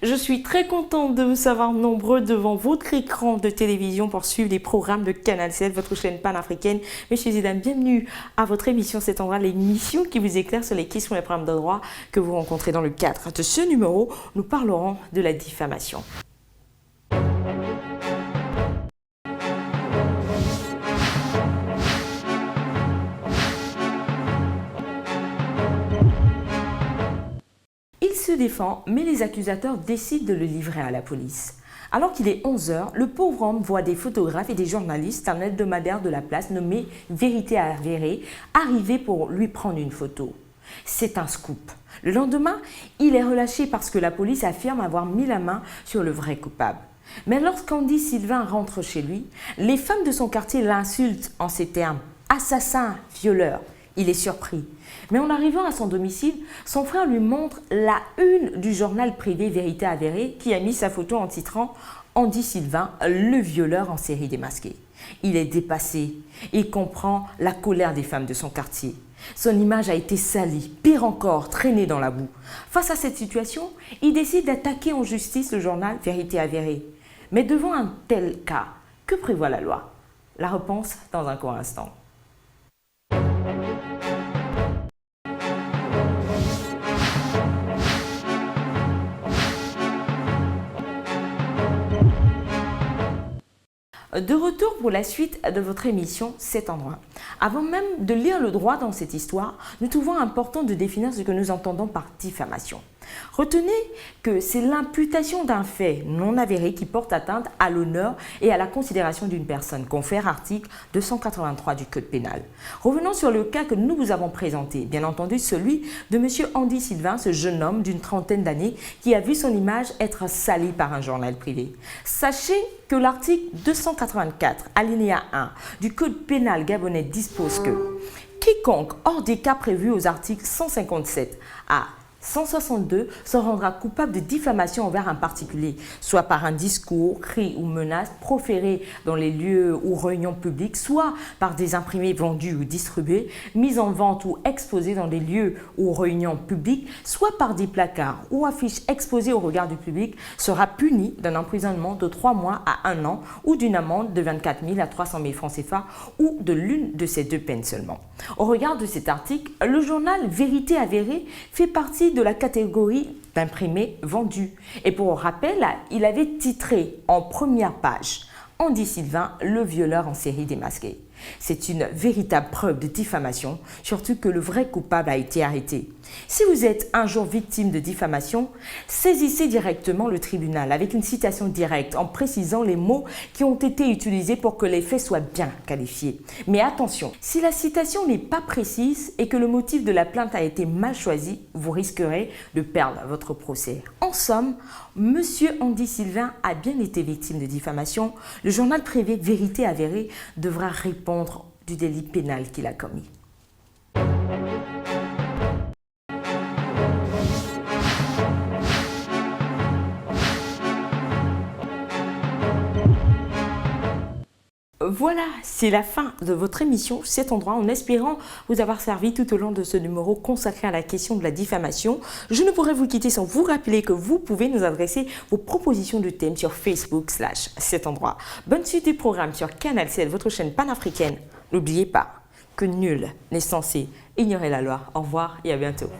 Je suis très contente de vous savoir nombreux devant votre écran de télévision pour suivre les programmes de Canal 7, votre chaîne panafricaine. Messieurs et dames, bienvenue à votre émission Cet endroit, l'émission qui vous éclaire sur les questions et les problèmes de droit que vous rencontrez dans le cadre de ce numéro. Nous parlerons de la diffamation. Il se défend, mais les accusateurs décident de le livrer à la police. Alors qu'il est 11 h, le pauvre homme voit des photographes et des journalistes, un hebdomadaire de la place nommé Vérité avérée, arriver pour lui prendre une photo. C'est un scoop. Le lendemain, il est relâché parce que la police affirme avoir mis la main sur le vrai coupable. Mais lorsqu'Andy Sylvain rentre chez lui, les femmes de son quartier l'insultent en ces termes « assassin, violeur ». Il est surpris. Mais en arrivant à son domicile, son frère lui montre la une du journal privé Vérité avérée qui a mis sa photo en titrant « Andy Sylvain, le violeur en série démasqué ». Il est dépassé et comprend la colère des femmes de son quartier. Son image a été salie, pire encore, traînée dans la boue. Face à cette situation, il décide d'attaquer en justice le journal Vérité avérée. Mais devant un tel cas, que prévoit la loi? La réponse dans un court instant. De retour pour la suite de votre émission Cet endroit. Avant même de lire le droit dans cette histoire, nous trouvons important de définir ce que nous entendons par diffamation. Retenez que c'est l'imputation d'un fait non avéré qui porte atteinte à l'honneur et à la considération d'une personne, confère article 283 du Code pénal. Revenons sur le cas que nous vous avons présenté, bien entendu celui de M. Andy Sylvain, ce jeune homme d'une trentaine d'années qui a vu son image être salie par un journal privé. Sachez que l'article 284, alinéa 1 du Code pénal gabonais dispose que quiconque, hors des cas prévus aux articles 157 à 162 se rendra coupable de diffamation envers un particulier, soit par un discours, cri ou menace proféré dans les lieux ou réunions publiques, soit par des imprimés vendus ou distribués, mis en vente ou exposés dans des lieux ou réunions publiques, soit par des placards ou affiches exposées au regard du public, sera puni d'un emprisonnement de 3 mois à 1 an ou d'une amende de 24 000 à 300 000 francs CFA ou de l'une de ces deux peines seulement. Au regard de cet article, le journal Vérité avérée fait partie de la catégorie d'imprimés vendus. Et pour rappel, il avait titré en première page « Andy Sylvain, le violeur en série démasqué ». C'est une véritable preuve de diffamation, surtout que le vrai coupable a été arrêté. Si vous êtes un jour victime de diffamation, saisissez directement le tribunal avec une citation directe en précisant les mots qui ont été utilisés pour que les faits soient bien qualifiés. Mais attention, si la citation n'est pas précise et que le motif de la plainte a été mal choisi, vous risquerez de perdre votre procès. En somme, Monsieur Andy Sylvain a bien été victime de diffamation. Le journal privé Vérité avérée devra répondre du délit pénal qu'il a commis. Voilà, c'est la fin de votre émission Cet endroit, en espérant vous avoir servi tout au long de ce numéro consacré à la question de la diffamation. Je ne pourrais vous quitter sans vous rappeler que vous pouvez nous adresser vos propositions de thèmes sur Facebook/Cet endroit. Bonne suite du programme sur Canal 7, votre chaîne panafricaine. N'oubliez pas que nul n'est censé ignorer la loi. Au revoir et à bientôt.